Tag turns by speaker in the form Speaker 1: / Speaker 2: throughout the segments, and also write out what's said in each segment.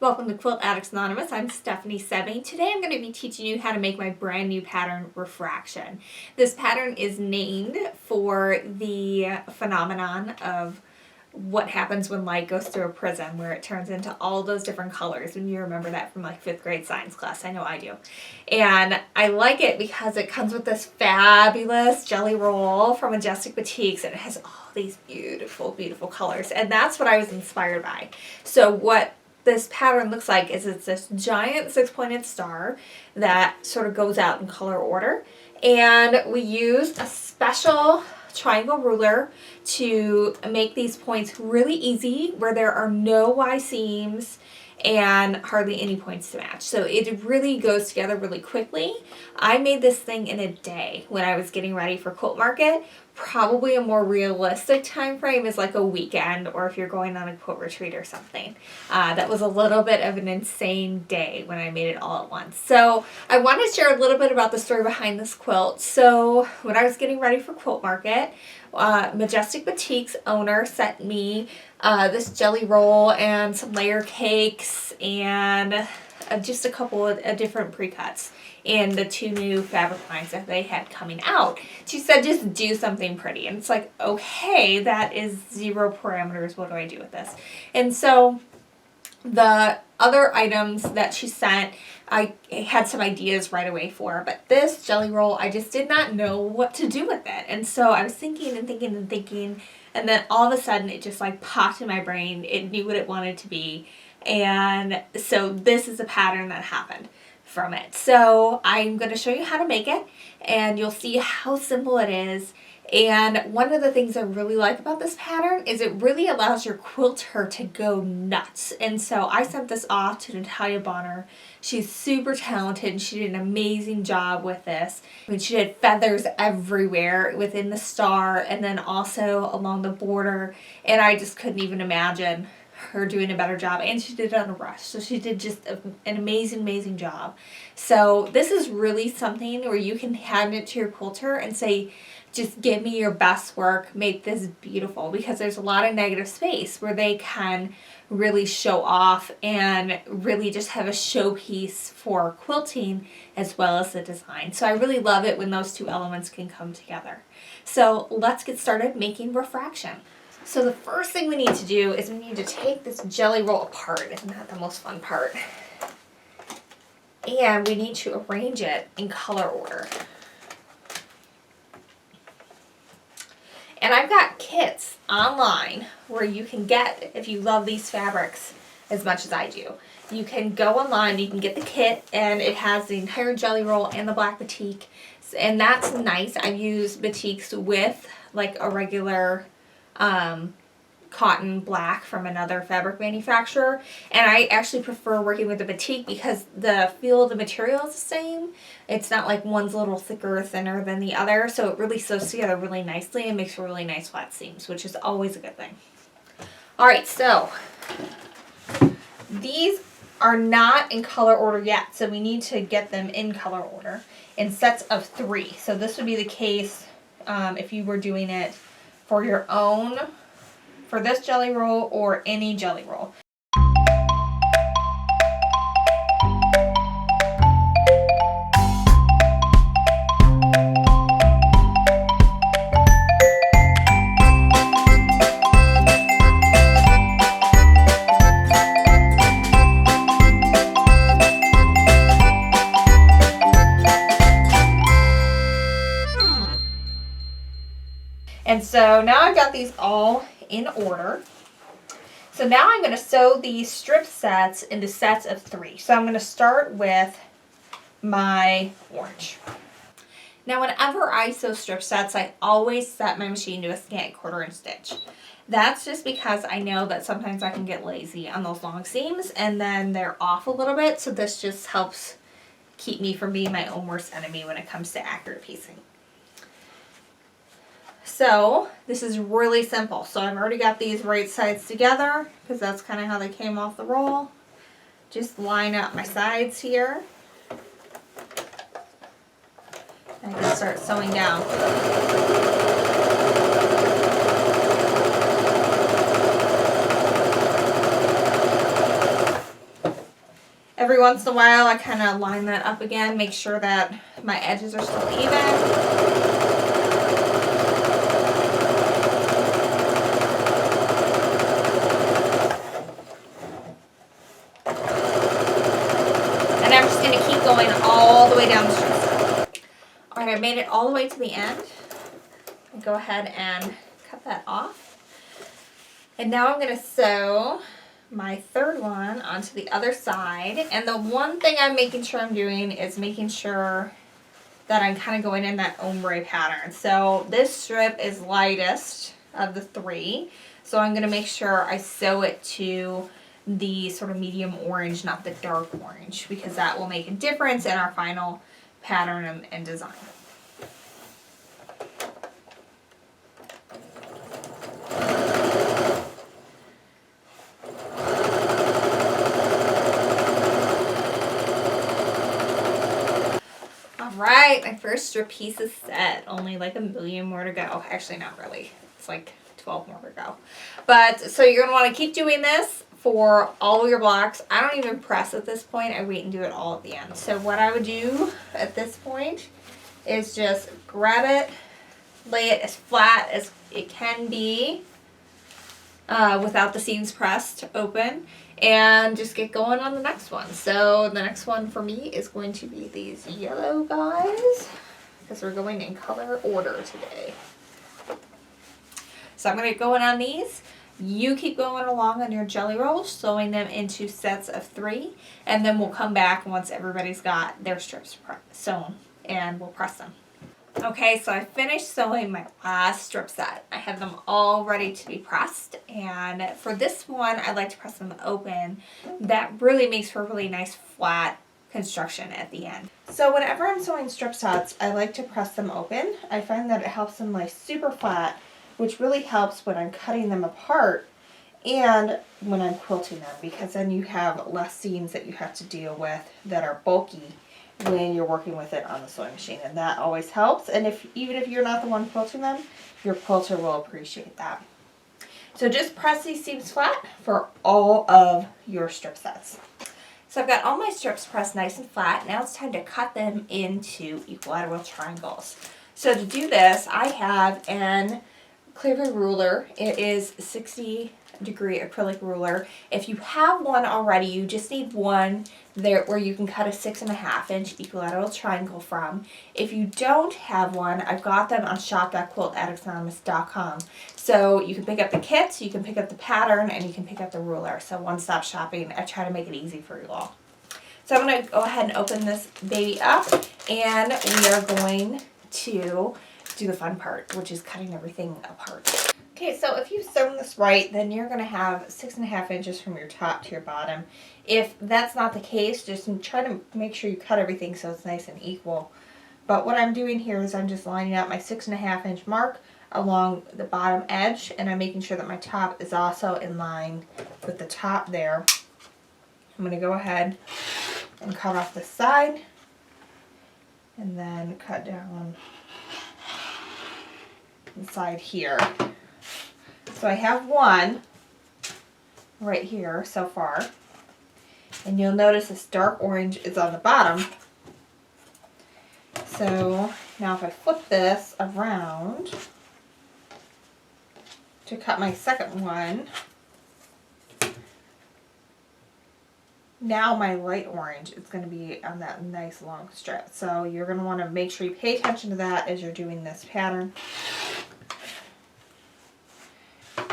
Speaker 1: Welcome to Quilt Addicts Anonymous. I'm Stephanie Soebbing. Today I'm going to be teaching you how to make my brand new pattern, Refraction. This pattern is named for the phenomenon of what happens when light goes through a prism, where it turns into all those different colors. And you remember that from like 5th grade science class. I know I do. And I like it because it comes with this fabulous jelly roll from Majestic Boutiques, and it has all these beautiful, beautiful colors. And that's what I was inspired by. So what this pattern looks like is it's this giant 6-pointed star that sort of goes out in color order. And we used a special triangle ruler to make these points really easy, where there are no Y seams and hardly any points to match. So it really goes together really quickly. I made this thing in a day when I was getting ready for Quilt Market. Probably a more realistic time frame is like a weekend, or if you're going on a quilt retreat or something. That was a little bit of an insane day when I made it all at once. So I want to share a little bit about the story behind this quilt. So when I was getting ready for Quilt Market, Majestic Boutiques owner sent me this jelly roll and some layer cakes and just a couple of different pre-cuts in the 2 new fabric lines that they had coming out. She said, just do something pretty. And it's like, okay, that is 0 parameters. What do I do with this? And so the other items that she sent, I had some ideas right away for, but this jelly roll, I just did not know what to do with it. And so I was thinking and thinking and thinking, and then all of a sudden it just like popped in my brain. It knew what it wanted to be. And so this is a pattern that happened from it. So I'm going to show you how to make it, and you'll see how simple it is. And one of the things I really like about this pattern is it really allows your quilter to go nuts. And so I sent this off to Natalia Bonner. She's super talented, and she did an amazing job with this. I mean, she did feathers everywhere within the star and then also along the border, and I just couldn't even imagine her doing a better job. And she did it on a brush, so she did just an amazing job. So this is really something where you can hand it to your quilter and say, just give me your best work, make this beautiful, because there's a lot of negative space where they can really show off and really just have a showpiece for quilting as well as the design. So I really love it when those 2 elements can come together. So let's get started making Refraction. So the first thing we need to do is we need to take this jelly roll apart. Isn't that the most fun part? And we need to arrange it in color order. And I've got kits online where you can get, if you love these fabrics as much as I do, you can go online, you can get the kit, and it has the entire jelly roll and the black batik. And that's nice. I've used batiks with like a regular cotton black from another fabric manufacturer, and I actually prefer working with the batik because the feel of the material is the same. It's not like one's a little thicker or thinner than the other, so it really sews together really nicely and makes for really nice flat seams, which is always a good thing. Alright, so these are not in color order yet, so we need to get them in color order in sets of 3. So this would be the case if you were doing it for your own, for this jelly roll or any jelly roll. And so now I've got these all in order. So now I'm going to sew these strip sets into sets of 3. So I'm going to start with my orange. Now whenever I sew strip sets, I always set my machine to a scant 1/4 inch stitch. That's just because I know that sometimes I can get lazy on those long seams and then they're off a little bit. So this just helps keep me from being my own worst enemy when it comes to accurate piecing. So this is really simple. So I've already got these right sides together because that's kind of how they came off the roll. Just line up my sides here. I can start sewing down. once in a while I kind of line that up again, make sure that my edges are still even. And I'm just going to keep going all the way down the strip. Alright, I made it all the way to the end. Go ahead and cut that off. And now I'm going to sew my third one onto the other side. And the one thing I'm making sure I'm doing is making sure that I'm kind of going in that ombre pattern. So this strip is lightest of the three. So I'm going to make sure I sew it to the sort of medium orange, not the dark orange, because that will make a difference in our final pattern and design. Alright, my first strip piece is set. Only like a million more to go. Actually, not really. It's like 12 more to go. But, so you're going to want to keep doing this for all of your blocks. I don't even press at this point. I wait and do it all at the end. So what I would do at this point is just grab it, lay it as flat as it can be without the seams pressed open, and just get going on the next one. So the next one for me is going to be these yellow guys, because we're going in color order today. So I'm going to go in on these. You keep going along on your jelly rolls, sewing them into sets of 3, and then we'll come back once everybody's got their strips sewn, and we'll press them. Okay, so I finished sewing my last strip set. I have them all ready to be pressed, and for this one, I like to press them open. That really makes for a really nice flat construction at the end. So whenever I'm sewing strip sets, I like to press them open. I find that it helps them lay super flat, which really helps when I'm cutting them apart and when I'm quilting them, because then you have less seams that you have to deal with that are bulky when you're working with it on the sewing machine, and that always helps. And even if you're not the one quilting them, your quilter will appreciate that. So just press these seams flat for all of your strip sets. So I've got all my strips pressed nice and flat. Now it's time to cut them into equilateral triangles. So to do this, I have an clear ruler. It is 60-degree acrylic ruler. If you have one already, you just need one there where you can cut a 6.5-inch equilateral triangle from. If you don't have one, I've got them on shop.quiltaddictsanonymous.com. So you can pick up the kits, you can pick up the pattern, and you can pick up the ruler. So one-stop shopping. I try to make it easy for you all. So I'm going to go ahead and open this baby up, and we are going to do the fun part, which is cutting everything apart. Okay, so if you've sewn this right, then you're going to have 6.5 inches from your top to your bottom. If that's not the case, just try to make sure you cut everything so it's nice and equal. But what I'm doing here is I'm just lining up my 6.5-inch mark along the bottom edge, and I'm making sure that my top is also in line with the top there. I'm going to go ahead and cut off this side, and then cut down the side here. So I have one right here so far, and you'll notice this dark orange is on the bottom. So now if I flip this around to cut my second one, now my light orange is going to be on that nice long strip. So you're going to want to make sure you pay attention to that as you're doing this pattern,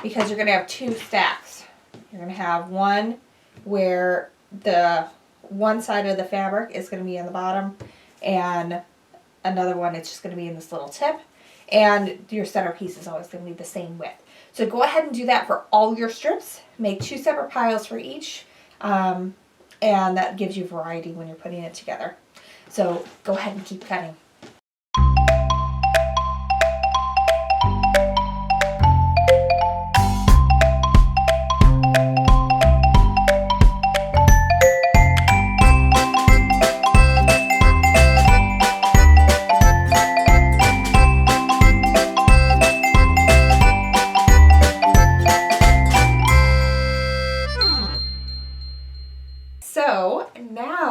Speaker 1: because you're going to have two stacks. You're going to have one where the one side of the fabric is going to be on the bottom, and another one it's just going to be in this little tip, and your centerpiece is always going to be the same width. So go ahead and do that for all your strips. Make 2 separate piles for each, and that gives you variety when you're putting it together. So go ahead and keep cutting. So now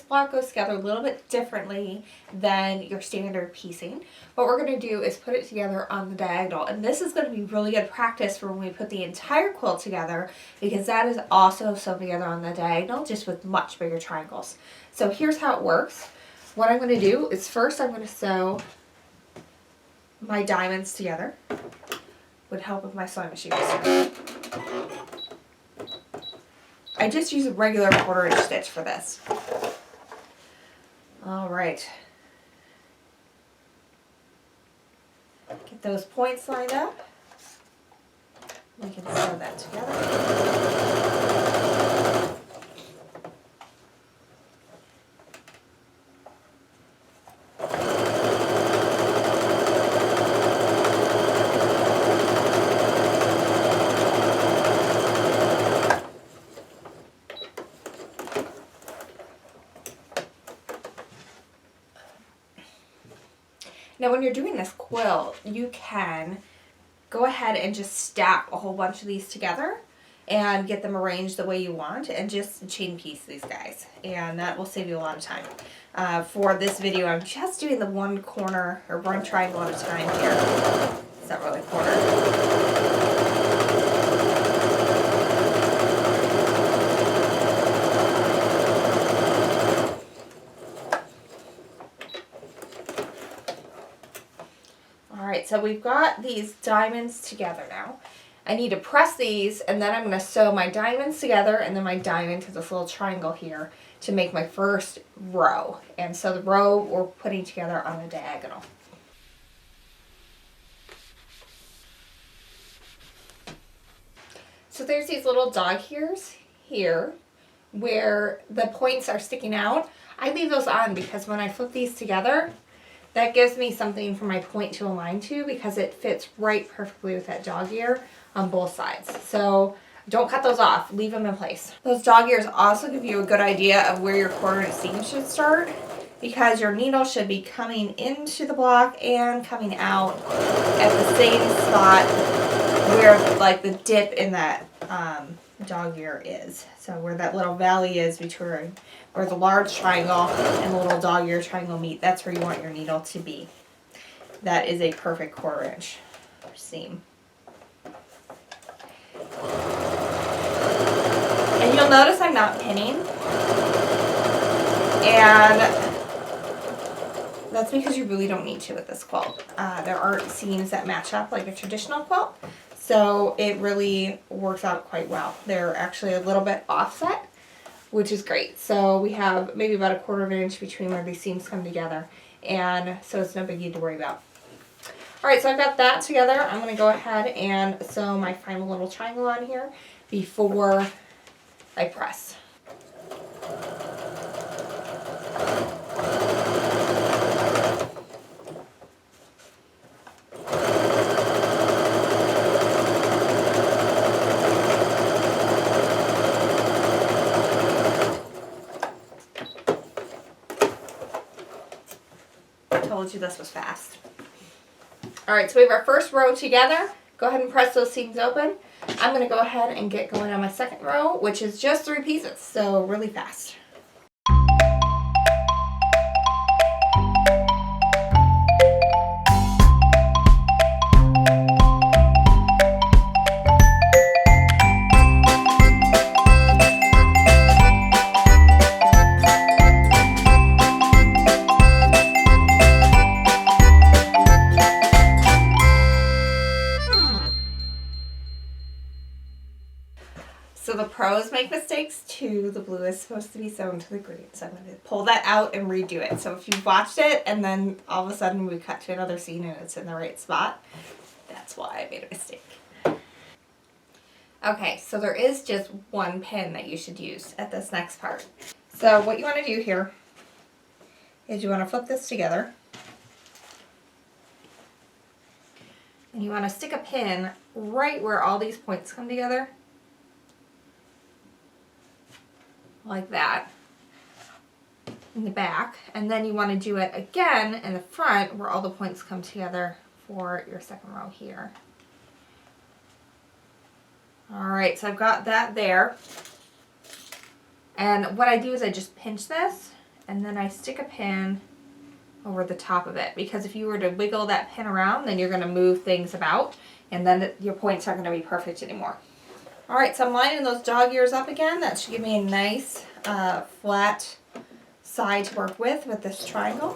Speaker 1: block goes together a little bit differently than your standard piecing. What we're going to do is put it together on the diagonal, and this is going to be really good practice for when we put the entire quilt together, because that is also sewn together on the diagonal, just with much bigger triangles. So here's how it works. What I'm going to do is first I'm going to sew my diamonds together. Would help with my sewing machine. I just use a regular 1/4 inch stitch for this. All right. Get those points lined up. We can sew that together. Now when you're doing this quilt, you can go ahead and just stack a whole bunch of these together and get them arranged the way you want, and just chain piece these guys, and that will save you a lot of time. For this video, I'm just doing the one corner or one triangle at a time here. It's not really a corner. Alright, so we've got these diamonds together now. I need to press these, and then I'm going to sew my diamonds together and then my diamond to this little triangle here to make my first row. And so the row we're putting together on the diagonal. So there's these little dog ears here where the points are sticking out. I leave those on because when I flip these together, that gives me something for my point to align to, because it fits right perfectly with that dog ear on both sides. So don't cut those off, leave them in place. Those dog ears also give you a good idea of where your 1/4 inch seam should start, because your needle should be coming into the block and coming out at the same spot where like the dip in that dog ear is. So where that little valley is between where the large triangle and the little dog ear triangle meet, that's where you want your needle to be. That is a perfect 1/4 inch seam. And you'll notice I'm not pinning, and that's because you really don't need to with this quilt. There aren't seams that match up like a traditional quilt, so it really works out quite well. They're actually a little bit offset, which is great. So we have maybe about a 1/4 inch between where these seams come together, and so it's no biggie to worry about. Alright, so I've got that together. I'm going to go ahead and sew my final little triangle on here before I press. Told you this was fast. Alright, so we have our first row together. Go ahead and press those seams open. I'm going to go ahead and get going on my second row, which is just 3 pieces, so really fast. So the pros make mistakes too. The blue is supposed to be sewn to the green. So I'm going to pull that out and redo it. So if you've watched it and then all of a sudden we cut to another scene and it's in the right spot, that's why I made a mistake. Okay, so there is just one pin that you should use at this next part. So what you want to do here is you want to flip this together. And you want to stick a pin right where all these points come together. Like that in the back, and then you want to do it again in the front where all the points come together for your second row here. Alright, so I've got that there, and what I do is I just pinch this and then I stick a pin over the top of it, because if you were to wiggle that pin around, then you're going to move things about, and then your points aren't going to be perfect anymore. Alright, so I'm lining those dog ears up again. That should give me a nice flat side to work with this triangle.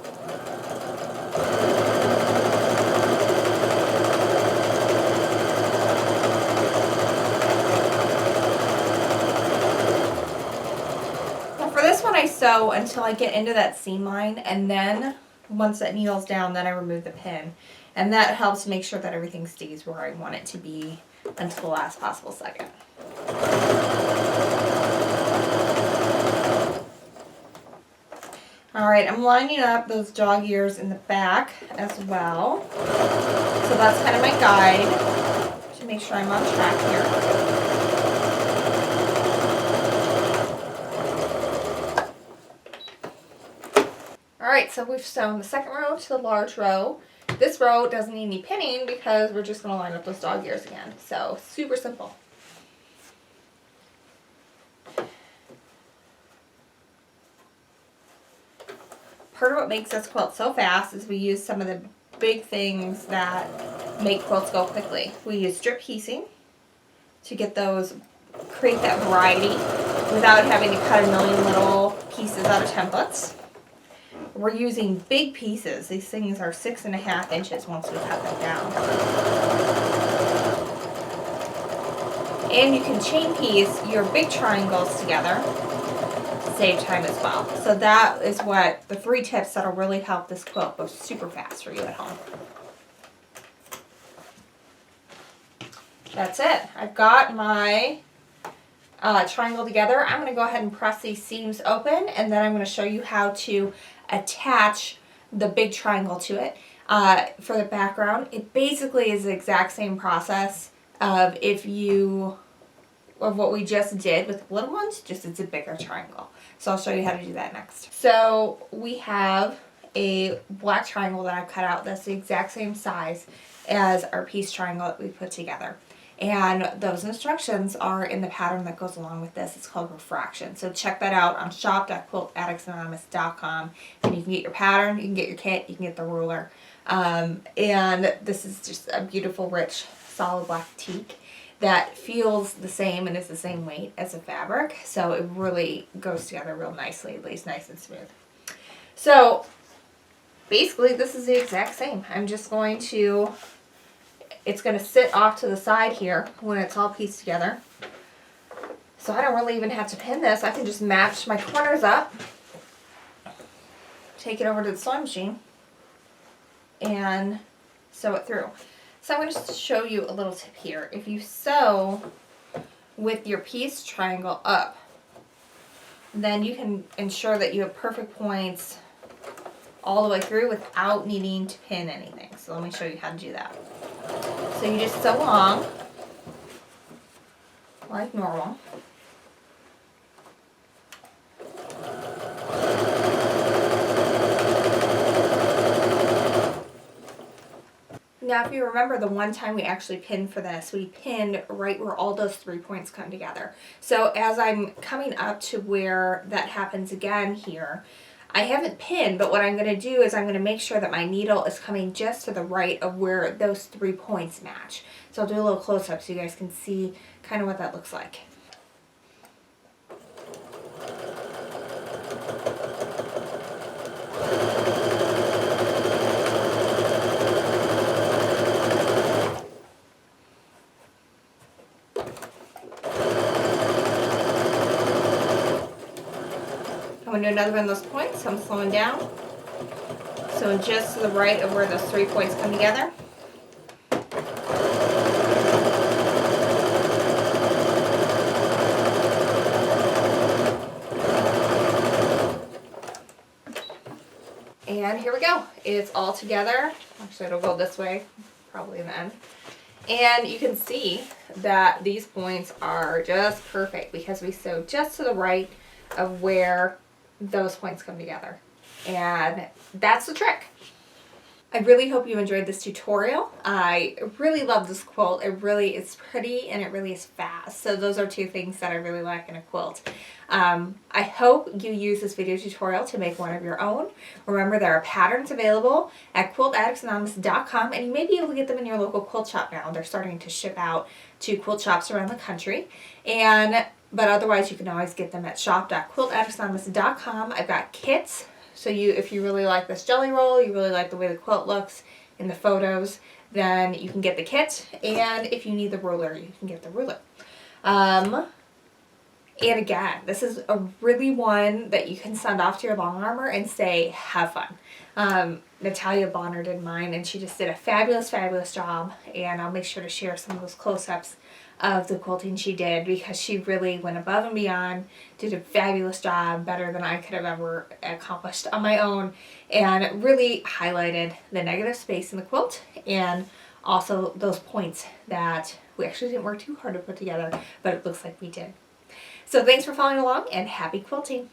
Speaker 1: Now for this one I sew until I get into that seam line, and then once that needle's down, then I remove the pin. And that helps make sure that everything stays where I want it to be until the last possible second. Alright, I'm lining up those dog ears in the back as well. So that's kind of my guide to make sure I'm on track here. Alright, so we've sewn the second row to the large row. This row doesn't need any pinning because we're just going to line up those dog ears again. So super simple. Part of what makes this quilt so fast is we use some of the big things that make quilts go quickly. We use strip piecing to get those, create that variety without having to cut a million little pieces out of templates. We're using big pieces. These things are 6.5 inches once we cut them down. And you can chain piece your big triangles together to save time as well. So that is what the 3 tips that'll really help this quilt go super fast for you at home. That's it. I've got my triangle together. I'm going to go ahead and press these seams open, and then I'm going to show you how to attach the big triangle to it. For the background, it basically is the exact same process of what we just did with the little ones, just it's a bigger triangle. So I'll show you how to do that next. So we have a black triangle that I've cut out that's the exact same size as our piece triangle that we put together. And those instructions are in the pattern that goes along with this. It's called Refraction. So check that out on shop.quiltaddictsanonymous.com. And you can get your pattern, you can get your kit, you can get the ruler. And this is just a beautiful, rich, solid black teak that feels the same and is the same weight as the fabric. So it really goes together real nicely. It lays nice and smooth. So basically this is the exact same. I'm just going to... It's going to sit off to the side here when it's all pieced together. So I don't really even have to pin this. I can just match my corners up, take it over to the sewing machine, and sew it through. So I'm going to show you a little tip here. If you sew with your piece triangle up, then you can ensure that you have perfect points all the way through without needing to pin anything. So let me show you how to do that. So you just sew along like normal. Now if you remember the one time we actually pinned for this, we pinned right where all those 3 points come together. So as I'm coming up to where that happens again here, I haven't pinned, but what I'm going to do is I'm going to make sure that my needle is coming just to the right of where those 3 points match. So I'll do a little close-up so you guys can see kind of what that looks like. I'm going to do another one of those points, so I'm slowing down. So just to the right of where those 3 points come together. And here we go. It's all together. Actually, it'll go this way, probably in the end. And you can see that these points are just perfect because we sewed just to the right of where those points come together. And that's the trick. I really hope you enjoyed this tutorial. I really love this quilt. It's pretty and it really is fast. So those are two things that I really like in a quilt. I hope you use this video tutorial to make one of your own. Remember, there are patterns available at quiltaddictsanonymous.com, and you may be able to get them in your local quilt shop now. They're starting to ship out to quilt shops around the country. But otherwise, you can always get them at shop.quiltaddictsanonymous.com. I've got kits. So if you really like this jelly roll, you really like the way the quilt looks in the photos, then you can get the kit. And if you need the ruler, you can get the ruler. And again, this is a really one that you can send off to your long armor and say, have fun. Natalia Bonner did mine, and she just did a fabulous, fabulous job. And I'll make sure to share some of those close-ups of the quilting she did, because she really went above and beyond, did a fabulous job, better than I could have ever accomplished on my own, and really highlighted the negative space in the quilt and also those points that we actually didn't work too hard to put together, but it looks like we did. So thanks for following along, and happy quilting!